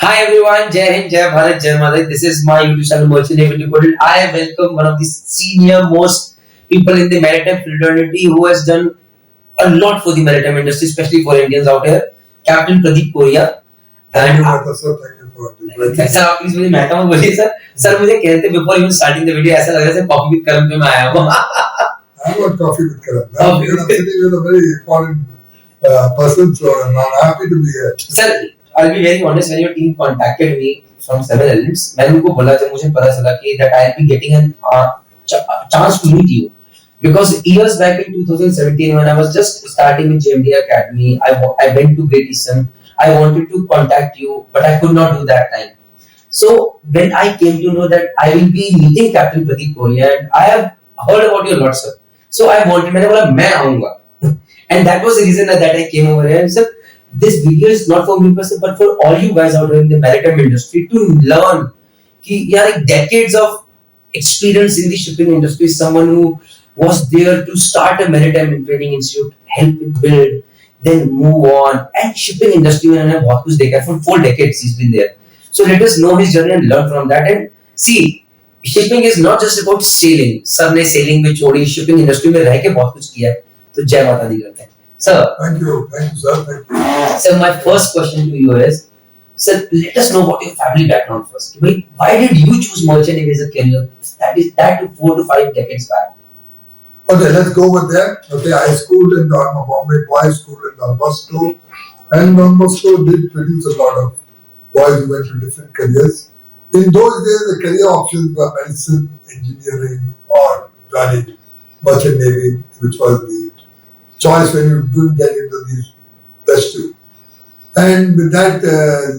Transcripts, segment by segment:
Hi everyone, Jai Hind, Jai Bharat, Jai Mother. This is my YouTube channel Merchant Navy DECODED. I welcome one of the senior most people in the maritime fraternity who has done a lot for the maritime industry, especially for Indians out here. Captain Pradeep Correa. Thank you, sir. Thank you for the sir आप please मुझे महकमा में बोलिए sir मुझे कहते before even starting the video ऐसा लग रहा है जैसे कॉफी विद करण पे मैं आया हूं I want coffee with Karan. Because I'm sitting with a very important person, so I'm happy to be here. Sir, I'll be very honest. When your team contacted me from Seven Elements, मैंने उनको बोला जब मुझे पता चला कि that I'll be getting a chance to meet you, because years back in 2017 when I was just starting with JMD Academy, I went to Great Eastern. I wanted to contact you, but I could not do that time. So when I came to know that I will be meeting Captain Pradeep Correa, and I have heard about you a lot, sir. So I wanted, मैंने बोला मैं आऊँगा, and that was the reason that I came over here. And sir, this video is not for me personally, but for all you guys out there in the maritime industry to learn कि यार decades of experience in the shipping industry, someone who was there to start a maritime training institute, help it build, then move on, and shipping industry में मैंने बहुत कुछ देखा for 4 decades he's been there. So let us know his journey and learn from that. And see, shipping is not just about sailing. Sir ने sailing भी छोड़ी, shipping industry में रह के बहुत कुछ किया है. तो जय माता दी करते हैं. Sir. Thank you, sir. Thank you. Sir, my first question to you is, sir, let us know about your family background first. Why did you choose merchant navy as a career? That to 4 to 5 decades back. Okay, let's go with that. Okay, I schooled in Bombay Boys School in Don Bosco, and Don Bosco did produce a lot of boys who went to different careers. In those days, the career options were medicine, engineering, or joining merchant navy, which was the choice when you didn't get into these best two. And with that,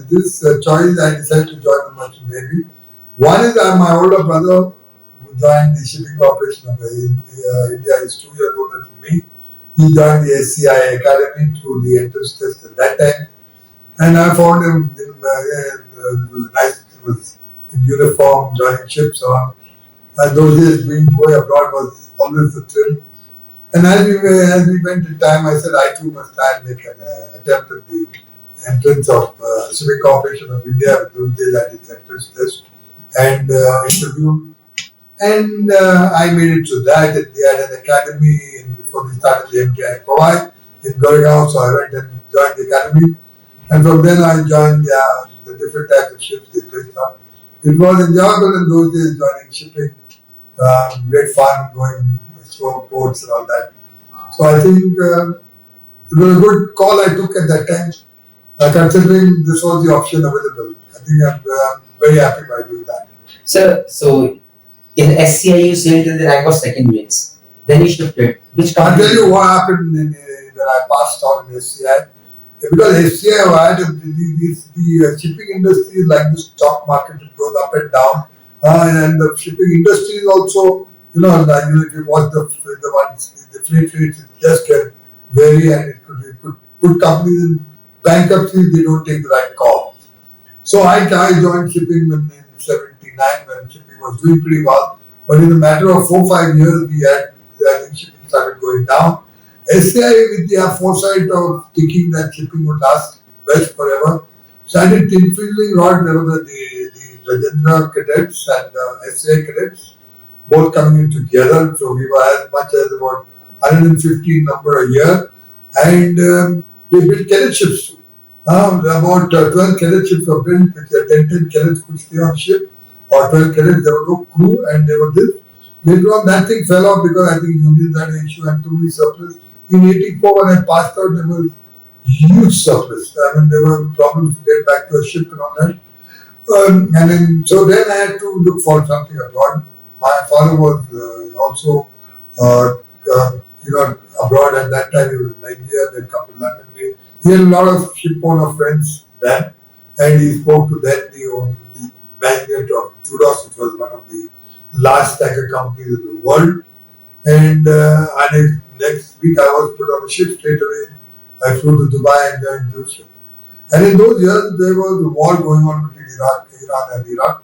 this choice, I decided to join the merchant navy. One is my older brother who joined the shipping corporation of India. He's 2 years older than me. He joined the SCI Academy through the entrance test at that time. And I found him it was nice. He was in uniform, joining ships on. And those days, going abroad was always a thrill. And as we went in time, I said I too must try and make an attempt at the entrance of Shipping Corporation of India. Those days I did entrance test and interview. And I made it to that. And they had an academy before they started the MTI Hawaii in Correa, so I went and joined the academy. And from then I joined the different types of ships they placed on. It was enjoyable in those days joining shipping. Great fun going through ports and all that. So I think it was a good call I took at that time, considering this was the option available. I think I'm very happy by doing that. Sir, so in SCI you sailed till the rank of second mates. Then you shifted. Which I'll tell you what happened when I passed on in SCI. Because SCI had the shipping industry is like the stock market, it goes up and down. And the shipping industry is also, if you watch the freight rates, it just can vary and it could put companies in bankruptcy if they don't take the right call. So I joined shipping in 79 when shipping was doing pretty well. But in a matter of 4-5 years, I think shipping started going down. SCI, with their foresight of thinking that shipping would last best forever, started infusing a lot. There were the Rajendra cadets and SCI cadets, both coming in together. So we were as much as about 115 number a year. And they built cadet ships too. About 12 cadet ships were built, which 10 cadets could stay on ship, or 12 cadets, there was no crew, and they were this. Later on, that thing fell off because I think unions had an issue and too many surplus. In 84, when I passed out, there was huge surplus. I mean, there were problems to get back to a ship and all that. So then I had to look for something abroad. My father was also, abroad at that time. He was in Nigeria, then come to London. He had a lot of ship owner friends then, and he spoke to them, the management of Trudos, which was one of the large tanker companies in the world. And next week I was put on a ship straight away. I flew to Dubai and joined Jerusalem. And in those years, there was a war going on between Iran and Iraq.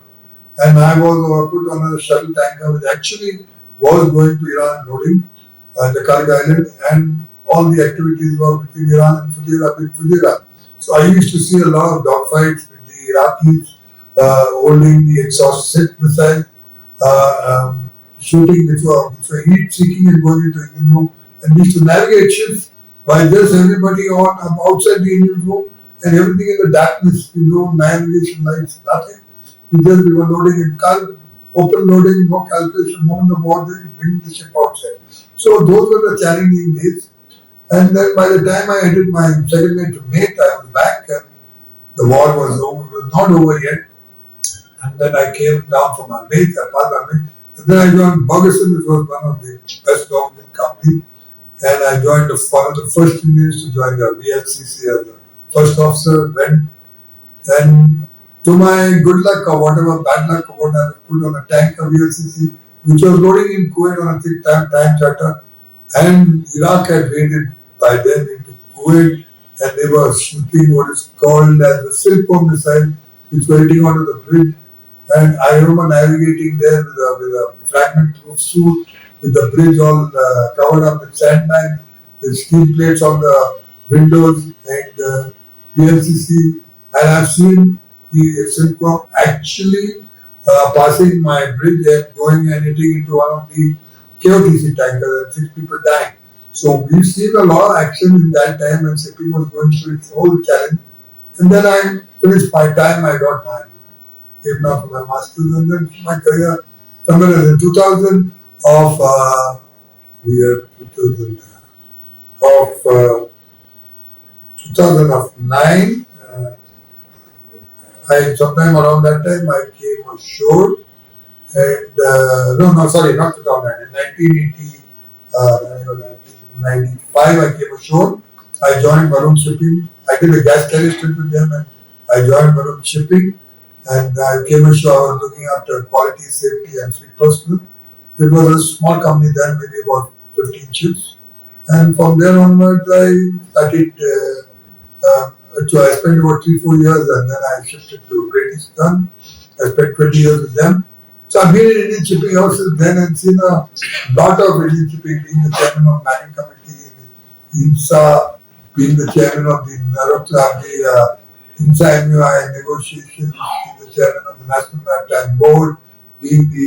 And I was put on a shuttle tanker which actually was going to Iran loading the Karg Island, and all the activities were between Iran and Fujairah. So I used to see a lot of dogfights with the Iraqis holding the exhaust missile, shooting which were heat-seeking and going into engine room, and we used to navigate ships by just everybody on outside the engine room and everything in the darkness, navigation lights, nothing. We were loading in open loading, no calculation, no on the board, bringing the ship outside. So those were the challenging days. And then by the time I ended my second mate to mate, I was back and the war was over, it was not over yet. And then I came down from my mate, I passed my mate. And then I joined Ferguson, which was one of the best government companies. And I joined one of the first Indians to join the VLCC as a first officer, went. And to my good luck or whatever bad luck or what I was put on a tanker VLCC, which was loading in Kuwait on a thick time charter. And Iraq had raided by then into Kuwait and they were shooting what is called as the Silkworm missile, which were hitting onto the bridge. And I remember navigating there with a fragment-proof suit, with the bridge all covered up with sandbags, with steel plates on the windows and PLCC. And I've seen the Silkworm actually passing my bridge and going and hitting into one of the KOTC tankers and 6 people dying. So we've seen a lot of action in that time when shipping was going through its whole challenge. And then I finished my time, I got my came down for my master's and then my career somewhere in 2000 of year 2000 of 2009. Sometime around that time I came ashore and not 2009, in 1995 I came ashore. I joined Maroon Shipping. I did a gas carrier stint with them and I joined Maroon Shipping and I came ashore. I was looking after quality, safety and fleet personnel. It was a small company then, maybe about 15 ships. And from there onwards I started so I spent about 3-4 years and then I shifted to Great Eastern. I spent 20 years with them. So I've been in Indian shipping houses then and seen a lot of Indian shipping, being the chairman of Manning Committee, IMSA, being the chairman of the Narrow Club, the IMSA MUI negotiations, being the chairman of the National Maritime Board, being the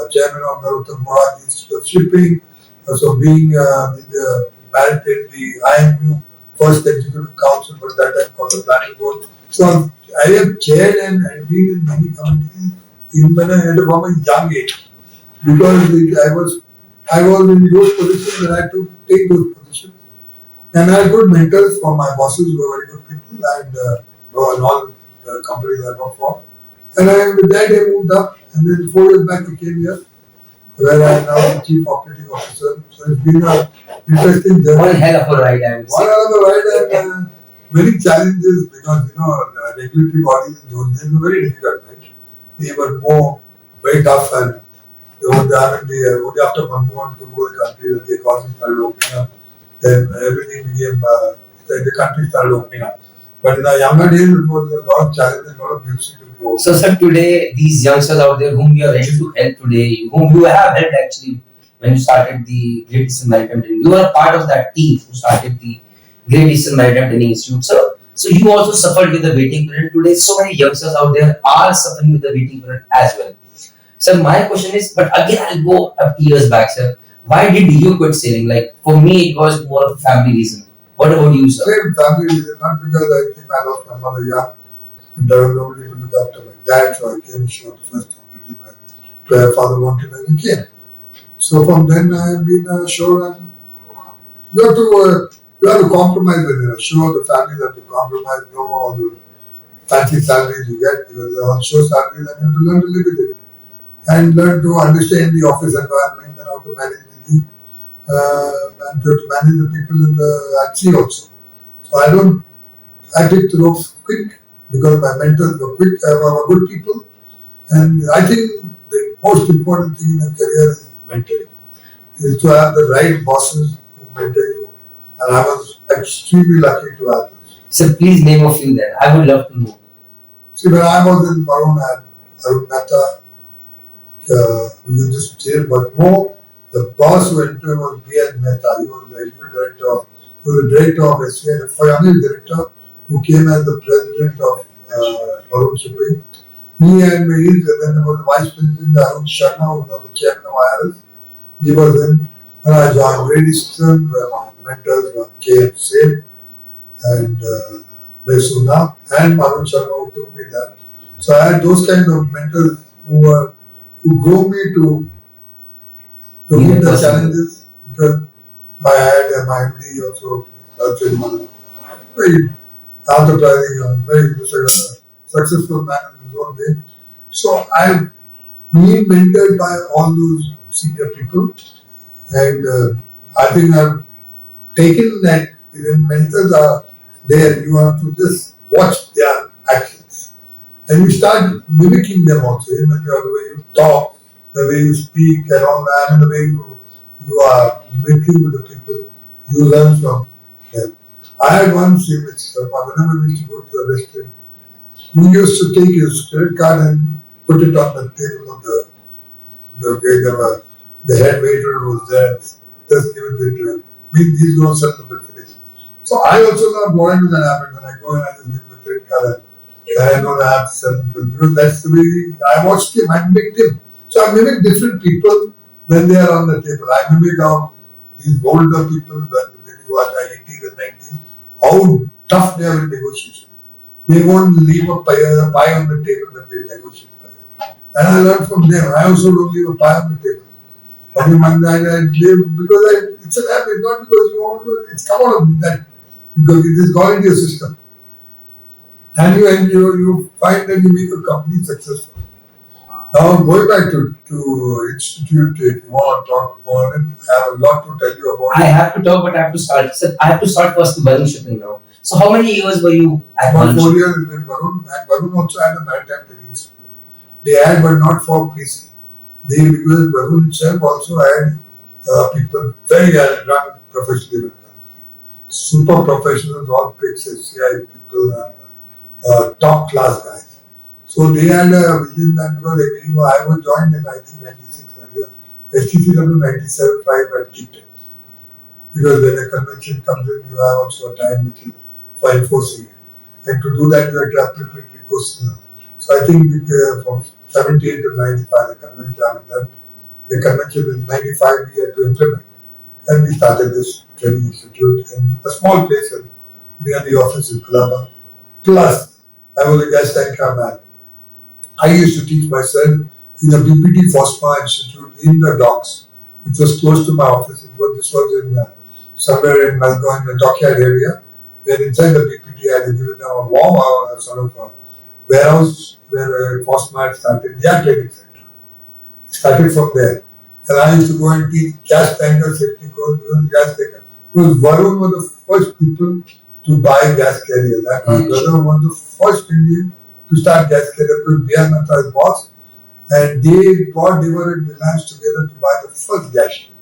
chairman of Narottam Morad Institute of Shipping, also being the IMU First Executive Council, but that time called the Planning Board. So I have chaired and been in many committees even when I had from a young age, because I was in those positions and I had to take those positions. And I had good mentors from my bosses who were very good people and all the companies I worked for. And with that I moved up and then 4 years back I came here, where I am now the Chief Operating Officer. So it's been an interesting journey. One hell of a ride, I would say. One hell of a ride and many challenges because regulatory bodies in those days were very difficult, right? They were very tough and only after Manmohan took over the country and the economy started opening up, then everything became, the country started opening up. But in our younger days, it was a lot of challenges, a lot of beauty to go. So, sir, today, these youngsters out there whom you are ready to help today, whom you have helped actually when you started the Great Eastern Maritime Training, you are part of that team who started the Great Eastern Maritime Training Institute, sir. So, you also suffered with the waiting period. Today, so many youngsters out there are suffering with the waiting period as well. Sir, my question is, but again, I'll go up years back, sir. Why did you quit sailing? Like, for me, it was more of a family reason. What about you, sir? Same family reason, not because I think I lost my mother young. There was nobody to look after my dad, so I came ashore the first time. My father wanted and I came. So from then I have been ashore and you have to compromise when you're ashore. The families have to compromise, no more all the fancy salaries you get because they're onshore salaries and you have to learn to live with it. And learn to understand the office environment and how to manage the team and to manage the people at sea also. So I picked the ropes quick because my mentors were quick, were good people. And I think the most important thing in a career is mentoring. Is to have the right bosses who mentor you. And I was extremely lucky to have this. Sir, please name a few there. I would love to know. See, when I was in Maroon, I had Arun Mehta, you just jail, but more the boss who entered was B.N. Mehta. He was the executive director, he was the director of SCI, the finance director. He who came as the president of Arun Shipping. He and me, then there was the vice president Arun Sharma, who was the chairman of IRS. He was in, and I joined very soon, where my mentors were Capt and Besuna and Arun Sharma, who took me there. So I had those kind of mentors who drove me to meet the challenges, because my head and my MD also very enterprising, very successful man in his own way. So I've been mentored by all those senior people, and I think I've taken that even mentors are there. You have to just watch their actions, and you start mimicking them also. Even the way you talk, the way you speak, and all that, and the way you are mimicking with the people, you learn from them. I had one famous, whenever we used to go to a restaurant, he used to take his credit card and put it on the table of the head waiter was there, just give it to him. These don't sell the bill finish. So I also now got into that habit. When I go and I just give him the credit card and I know I have to sell the bill, because that's the way I watched him, I mimicked him. So I mimic different people when they are on the table. I mimic how these older people, when you are 80s and 90s, how tough they are in negotiation. They won't leave a pie on the table when they negotiate. And I learned from them. I also don't leave a pie on the table. But I live because it's an habit, not because you want to, it's come out of that, because it is gone into your system. And you find that you make a company successful. Now, going back to Institute, if you want to talk on it, I have a lot to tell you about I have to talk, but I have to start. So I have to start first with Varun Shipping now. So how many years were you at About Varun 4 Shipping? years in Varun, and Varun also had a maritime training institute. They had, but not for PC. Because Varun itself also had people very well run professionally with them. Super professionals, all picked CI people and top class guys. So they had a vision that, because I was joined in 1996 earlier, STCW 97 5 at Capt. Because when a convention comes in, you have also a time which is for enforcing it. And to do that, you have to have preparatory courses. So I think from 78 to 95, the convention, the convention in 95 we had to implement. And we started this training institute in a small place near the office in Colaba. Plus, I was a guest anchor man. I used to teach myself in a BPT FOSMA Institute in the docks, which was close to my office. This was in somewhere in Malgo, in the dockyard area, where inside the BPT I had given them a warm sort of a warehouse where FOSMA had started their training center. It started from there. And I used to go and teach gas tanker safety course, because Varun was the first people to buy gas carriers. And my brother was the first Indian to start gas carrier, because B.R. Metta's boss, and they were in Reliance together to buy the first gas ship.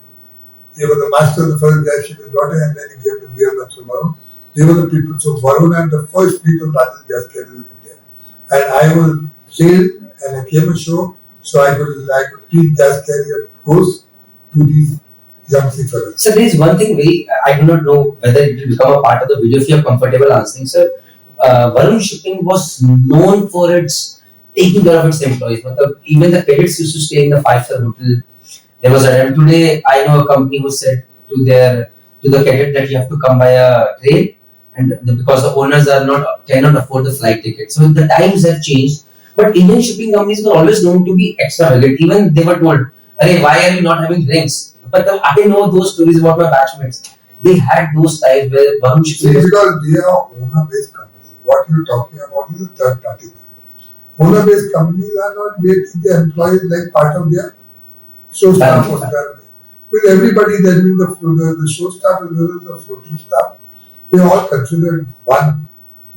He was the master of the first gas ship in daughter, and then he gave the B.R. Metta to Varun. They were the people. So Varun had the first fleet of largest gas carriers in India. And I was sailed and I came ashore, so I could teach gas carrier course to these young seafarers. So there is one thing I do not know whether it will become a part of the video if you are comfortable answering, sir. Varun Shipping was known for its taking care of its employees. But even the cadets used to stay in the 5-star hotel. There was a time today I know a company who said to the cadet that you have to come by a train, and because the owners cannot afford the flight ticket. So the times have changed. But Indian shipping companies were always known to be extravagant. Even they were told, "Hey, why are you not having drinks?" But I know those stories about my batchmates. They had those times where Varun Shipping. See, because they are owner-based companies. What you're talking about is a third-party company. Owner-based companies are not making their employees like part of their show staff or staff. With everybody, that means the show staff as well as the floating staff, they all considered one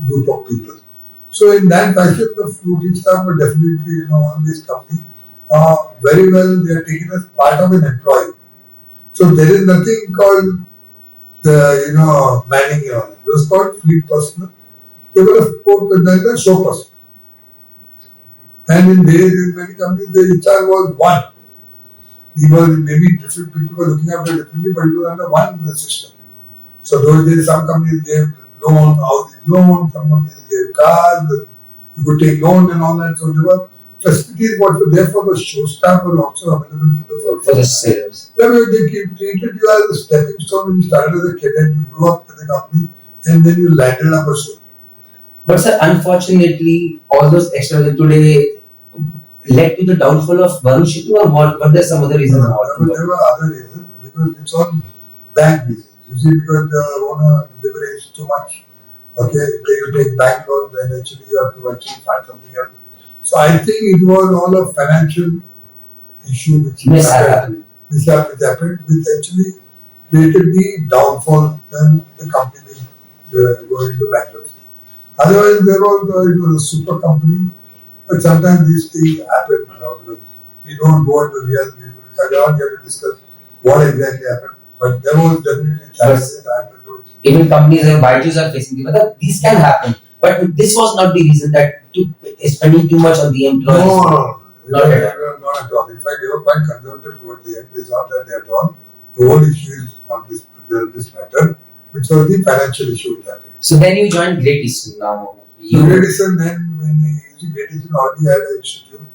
group of people. So in that fashion, the floating staff were definitely, on this company, very well, they are taken as part of an employee. So there is nothing called the, manning unit. It was called fleet personnel. They were the show person. And in many companies, the HR was one. Maybe different people were looking after differently, but it was under one system. So those days, some companies gave loan, housing loan, some of these gave cars, and you could take loan and all that. So there were facilities what were there for the show staff were also available to the For the sales. They treated you as a stepping stone when you started as a cadet, you grew up with the company, and then you landed up a show. But sir, unfortunately, all those extra today led to the downfall of Varun Shipping, or what? But there's some other reason about it. There were other reasons because it's on bank business. You see, because the owner leverage too much. Okay, you take bank loans, then actually you have to actually find something else. So I think it was all a financial issue which happened, which actually created the downfall when the company go into bankruptcy. Otherwise, it was a super company, but sometimes these things happen. Because we don't go into real. We don't get to discuss what exactly happened, but there was definitely challenges that happened. Even companies like Byju's are facing this. But these can happen. But this was not the reason that spending too much on the employees. No, not at all. In fact, they were quite conservative towards the end. It's not that they are wrong. The whole issue is on this matter, which was the financial issue that. So then you joined Great Eastern now. Great Eastern then, when Great Eastern already had an institute,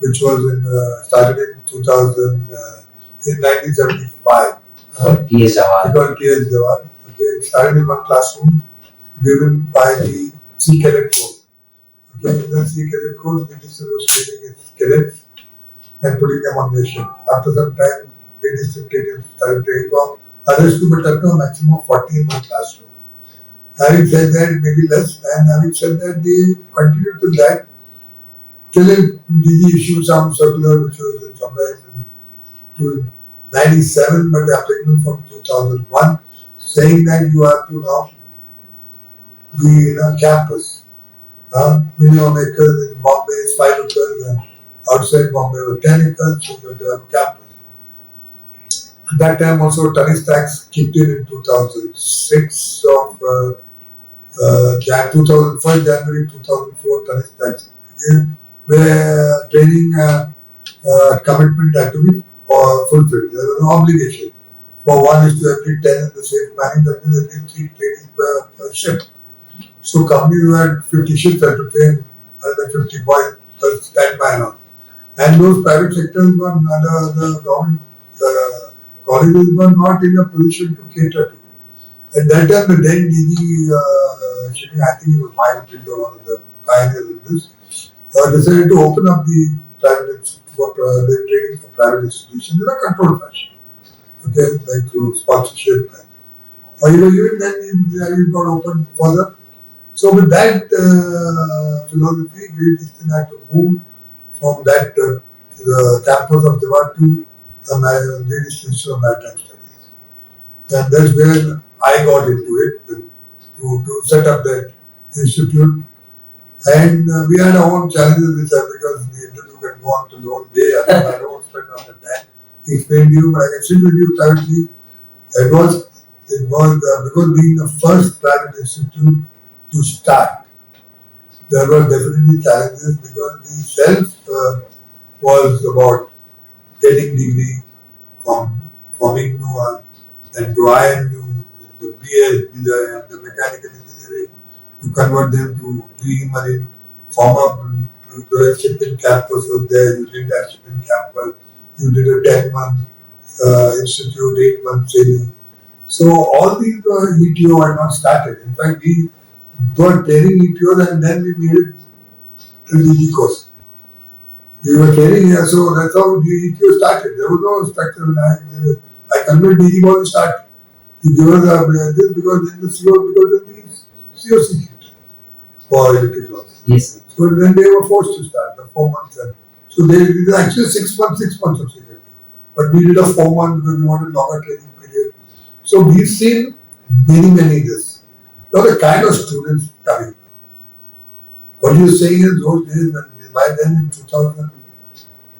which was started in 2000, in 1975. T.S. Jawar. Because T.S. Jawar. Okay, it started in one classroom, given by the C cadet code. Okay, in the C cadet code, Great Eastern was training its cadets and putting them on their ship. After some time, Great Eastern started training for others to be a maximum of 40 in one classroom. Having said that, maybe less, and having said that, they continued to that till DG issued some circular which was somewhere in 97, but applicable from 2001, saying that you have to now be in a campus. Minimum acres in Bombay is 5 acres, and outside Bombay was 10 acres, so you have to have a campus. At that time also tonnage tax kicked in 2006 of 2001 January 2004 tonnage tax, where training commitment had to be fulfilled. There was an obligation for 1 is to every 10 in the safe planning, that means every 3 training per ship. So companies who had 50 ships had to train 150 boys per standby and all. And those private sectors were the government colleges were not in a position to cater to. At that time, the then DG shipping, I think it was Mike Pinto, one of the pioneers in this, decided to open up the private the training for private institutions in a controlled fashion. Okay, like through sponsorship and even then it got opened further. So with that philosophy, Great Eastern had to move from that the campus of Jawar to Great Eastern Institute of Maritime Studies. And that's where I got into it to set up that institute. And we had our own challenges with that because the interview can go on to the whole day. I don't want to spend on the time to explain to you, but I can sit with you privately. It was because being the first private institute to start, there were definitely challenges because the self was about getting degree, forming new one, then to IMU, the BS, the mechanical engineering, to convert them to BE Marine, form up to a shipping campus was there, you did that shipping campus, you did a 10-month institute, 8-month sailing. So all these ETO had not started. In fact, we were training ETOs and then we made it to DG course. We were training here, so that's how the ETO started. There was no structure when I convinced DG board to start. You give us this because in the CO, because of these COC for electric loss. Yes. So then they were forced to start the 4 months. So they did actually 6 months of security. But we did a 4 months because we wanted longer training period. So we've seen many this. Now the kind of students coming. What you're saying is those days when by then in 2000,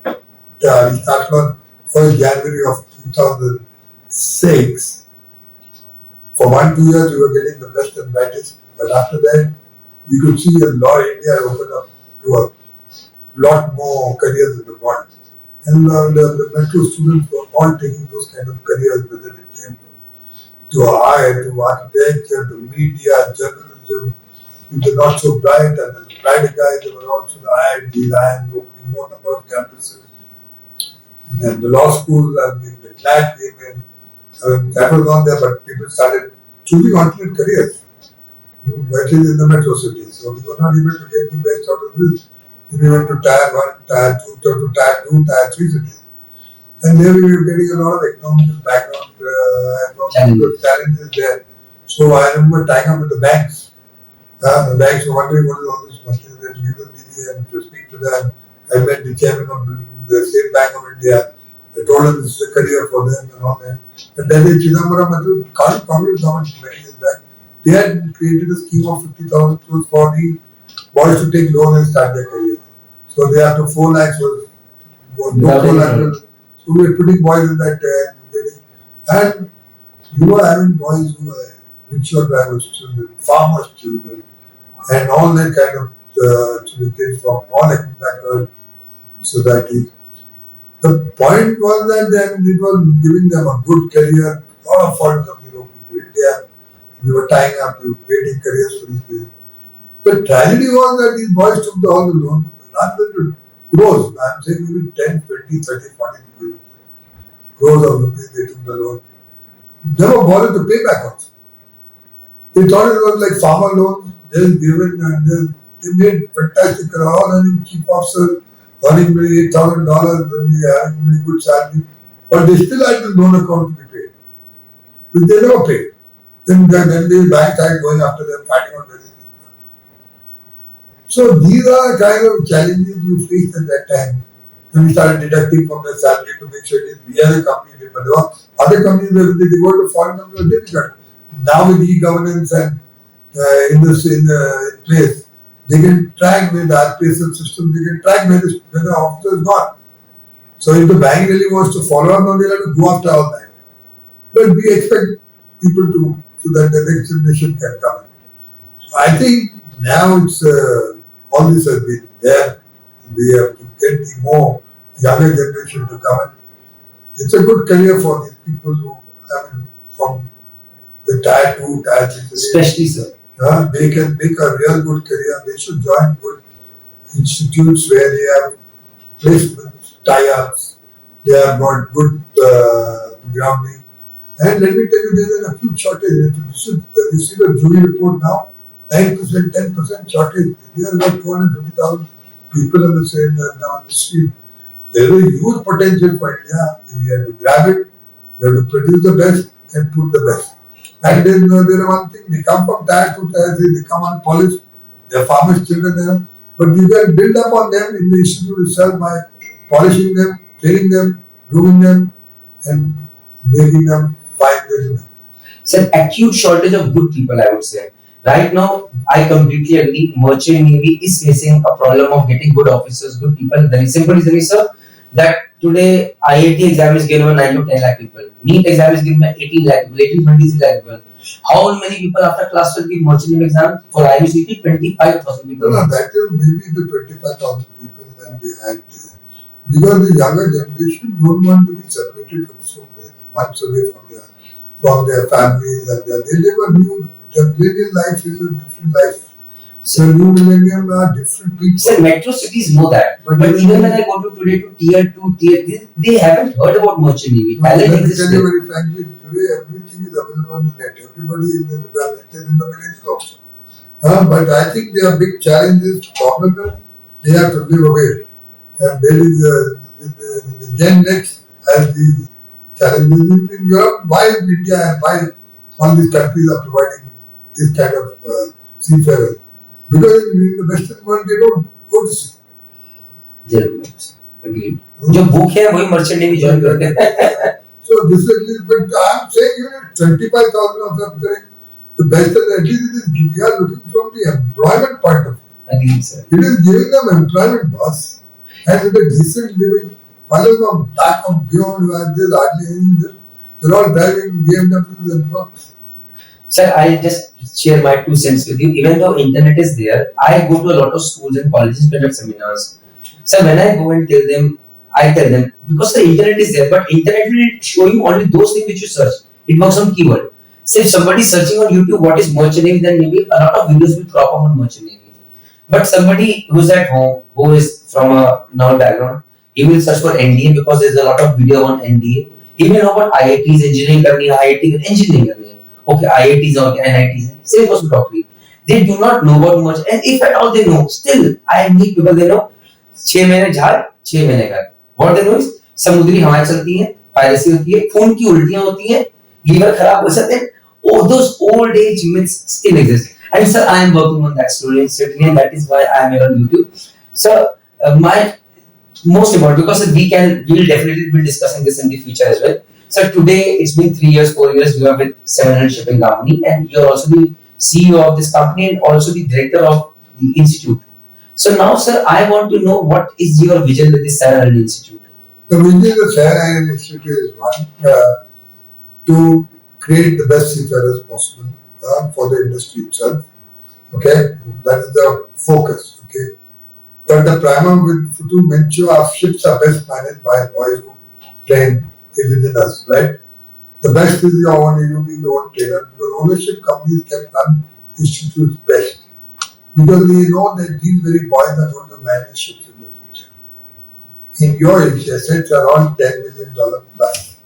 we started on 1st January of 2006. For 1-2 years we were getting the best and brightest. But after that, we could see a lot India open up to a lot more careers in the world. And the metro students were all taking those kind of careers, whether it came to to art, to architecture, to media, journalism. If they're not so bright, and then the brighter guys, they were also the IIT, IIM, opening more number of campuses. And then the law school, and then the CLAT came in. That was not there, but people started choosing alternate careers, at least in the metro cities. So we were not able to get the best out of this. We went to tier 1, tier 2, to tier 2, tier 3 cities. And there we were getting a lot of economic background challenges there. So I remember tying up with the banks. The banks were wondering what is all this money, they had to give them DD and to speak to them. I met the chairman of the State Bank of India. I told him this is a career for them and all that. And then in Chidambaram, Congress government many years back, they had created a scheme of 50,000 crores for the boys to take loan and start their career. So they have to 4 lakhs was no 4 lakhs. So we were putting boys in that and you were having boys who were rickshaw drivers children, farmers children, and all that kind of kids from all backward societies. The point was that then it was giving them a good career. A lot of foreign companies opening to India. We were tying up, we were creating careers for these kids. The tragedy was that these boys took all the loan, rather than crores. I'm saying maybe 10, 20, 30, 40 people. Crores of rupees they took the loan. Never bothered to pay back also. They thought it was like farmer loans, just given and they made fantastic, all earning chief officer, earning maybe $8,000 when we are having very good salary, but they still had the loan account to be paid, which they never paid. Then the bank started going after them, finding out where they are. So these are the kind of challenges you faced at that time. When we started deducting from their salary to make sure that we are the company, but there were other companies where they go to foreign companies were difficult. Now with e-governance and in place, they can track with the RPSL system, they can track where the officer is gone. So if the bank really wants to follow up, now they'll have to go after all that. But we expect people to, so that the next generation can come. I think now it's all this has been there. We have to get the more younger generation to come in. It's a good career for these people who have from the tier 2, tier 3. Especially, sir. They can make a real good career. They should join good institutes where they have placements, tie-ups, they have got good grounding. And let me tell you, there is an acute shortage. You see the Jury report now, 9%, 10% shortage. There are about 250,000 people on the same down the street. There is a huge potential for India. We have to grab it, we have to produce the best and put the best. And then there is one thing, they come from tier 2, tier 3, they come unpolished, they are farmers' children there. But you can build up on them in the institute itself by polishing them, training them, grooming them, and making them fine with them. Sir, acute shortage of good people, I would say. Right now, I completely agree. Merchant Navy is facing a problem of getting good officers, good people. The simple reason is, sir, that today IIT exam is given by 9 to 10 lakh people. NEET exam is given by 18 lakh people, 18, 23 lakh people. How many people after class 12 give Merchant Navy exam? For IMUCET, 25,000 people. No, that is maybe the 25,000 people that they had there. Because the younger generation don't want to be separated from so many months away from their families and they live a new, their millennial life is a different life. So new millennium are different people. Sir, metro cities know that. But even when I go to today to tier 2, tier 3, they haven't heard about Merchant Navy. Let me tell you very frankly, today everything is available on the net. Everybody is in the village also. But I think there are big challenges, problems, they have to live away. And there is the Gen Next has these challenges in Europe. Why India and why all these countries are providing this kind of seafarers? Because in the Western world they don't go to sea. Agreed. जो भूखे हैं वही merchant navy join करते हैं. So this is, but I'm saying 25,000 of them doing the best at least we are looking from the employment point of view. Agreed, sir. It is giving them employment boss and with a decent living. Fellows from back of beyond where there's hardly anything. They're all driving BMWs and trucks. Sir, I'll just share my 2 cents with you. Even though internet is there, I go to a lot of schools and colleges, conduct seminars. So when I go and tell them, because the internet is there, but internet will show you only those things which you search. It works on keyword. So if somebody is searching on YouTube what is merchant navy, then maybe a lot of videos will crop up on merchant navy. But somebody who's at home, who is from a non background, he will search for NDA because there's a lot of video on NDA. He may know about IITs, engineering करनी है, IIT engineering करनी है. Okay, IITs or NITs. Same goes to doctorate. They do not know about much, and if at all they know, still I meet people they know. 6 महीने झाड़, 6 महीने घर. What they know is समुद्री हवाएं चलती हैं, पायरेसी होती है, खून की उल्टियां होती हैं, लीवर खराब हो सकते हैं. All those old age myths still exist. And sir, I am working on that slowly and steadily, and that is why I am here on YouTube. So, my most important, because we'll definitely be discussing this in the future as well. So today it's been 3 years, 4 years. You are with 700 shipping company, and you are also the CEO of this company and also the director of the institute. So now, sir, I want to know what is your vision with this 700 Institute. The vision of COO Institute is one, to create the best seafarers possible for the industry itself. Okay, that is the focus. Okay, but the primary with to make sure our ships are best managed by boys who train within us, right? The best is your own, you being the own trainer, because ownership companies can run institutes best. Because we know that these very boys are going to manage ships in the future. In your age, assets are all $10 million plus.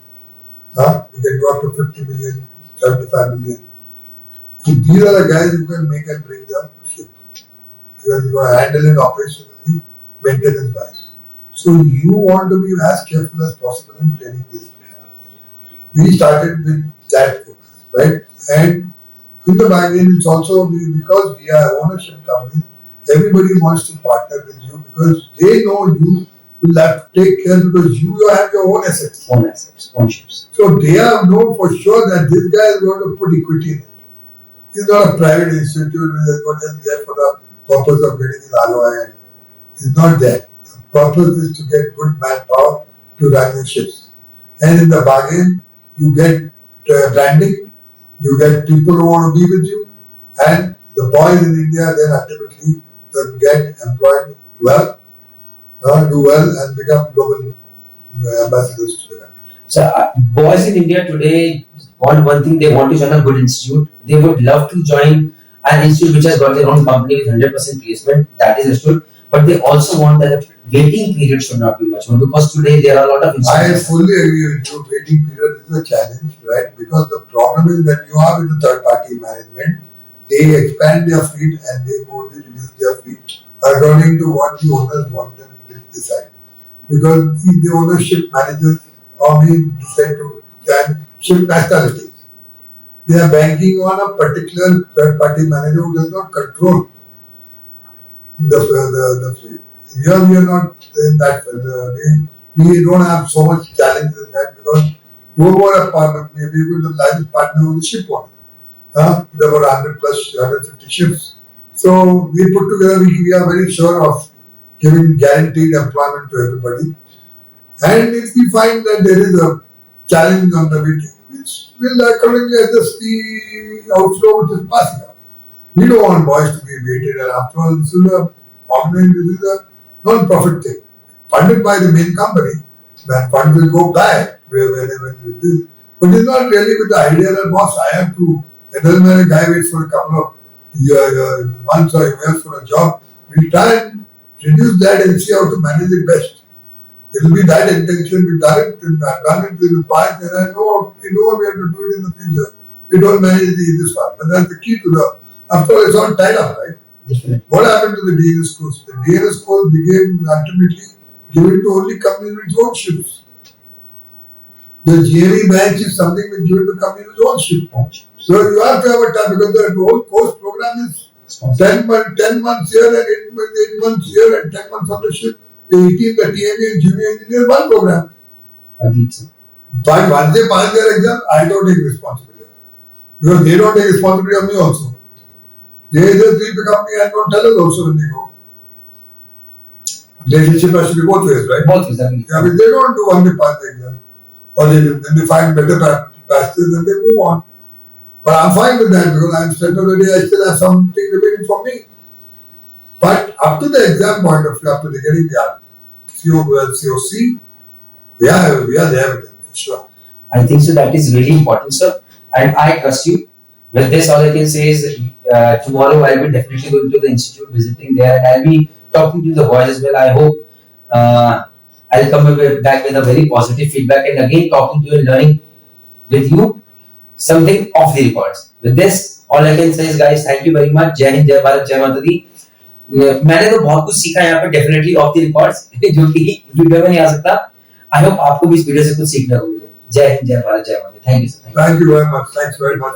You can go up to 50 million, 75 million. So these are the guys who can make and bring the ship. Because you are handling operationally, maintenance wise. So you want to be as careful as possible in training these guys. We started with that focus, right? And in the back end, it's also because we are ownership company, everybody wants to partner with you because they know you will have to take care because you have your own assets. Own assets, own ships. So they have known for sure that this guy is going to put equity in it. He's not a private institute which is going to be there for the purpose of getting his ROI. He's not there. The purpose is to get good manpower to run your ships. And in the bargain, you get branding, you get people who want to be with you, and the boys in India then ultimately get employed well, do well, and become global ambassadors to the country. So, boys in India today want one thing, they want to join a good institute. They would love to join an institute which has got their own company with 100% placement, that is assured. But they also want that the waiting period should not be much more because today there are a lot of institutes. I fully agree with you. Waiting period is a challenge, right? Because the problem is that you are with the third party management, they expand their fleet and they go to reduce their fleet according to what the owners want them to decide. Because if the ownership managers or may decide to shift nationalities, they are banking on a particular third party manager who does not control the fleet. Here we are not in that. We don't have so much challenge in that because whoever a partner, maybe the largest partner of the ship owner. There were 100 plus 150 ships. So we put together, we are very sure of giving guaranteed employment to everybody. And if we find that there is a challenge on the waiting, which will accordingly adjust the outflow which is passing out. We don't want boys to be waited, and after all, this is a non-profit thing, funded by the main company. When funds will go back, wherever it is. But it's not really with the idea that, boss, I have to, it doesn't matter, a guy waits for a couple of months or years for a job. We try and reduce that and see how to manage it best. It will be that intention. We've done it in the past, and I know we have to do it in the future. We don't manage this one. But that's the key to the, after all, it's all tied up, right? Definitely. What happened to the DNS course? The DNS course became ultimately given to only companies with its own ships. The GNE branch is something which given to companies with own ships. So you have to have a time because the whole course program is 10 months here and 8 months here and 10 months on the ship. 18 the TME and junior engineer, one program. Agreed, sir. But once they pass their exam, I don't take responsibility. Because they don't take responsibility of me also. They just leave the company and don't tell us also when they go. Relationship has to be both ways, right? Both ways, agreed. Yeah, but they don't do only pass the exam. Or they find better pastors and they move on. But I'm fine with that because I'm set already, I still have something remaining for me. But up to the exam point of view, after they getting the COC, we are there with them for sure. I think so. That is really important, sir. and I trust you. With this, all I can say is tomorrow I'll be definitely going to the institute, visiting there, and I'll be talking to the boys as well. I hope I'll come back with a very positive feedback, and again talking to you and learning with you something off the records. With this, all I can say is guys, thank you very much. जय हिंद, जय भारत, जय माता दी. मैंने तो बहुत कुछ सीखा यहाँ पे definitely of the records जो कि वीडियो में नहीं आ सकता. आई होप आपको भी इस वीडियो से कुछ सीखने को मिले. जय हिंद, जय Bharat, Jai Mata Di. Thank you sir. Thank you very much. Thanks very much.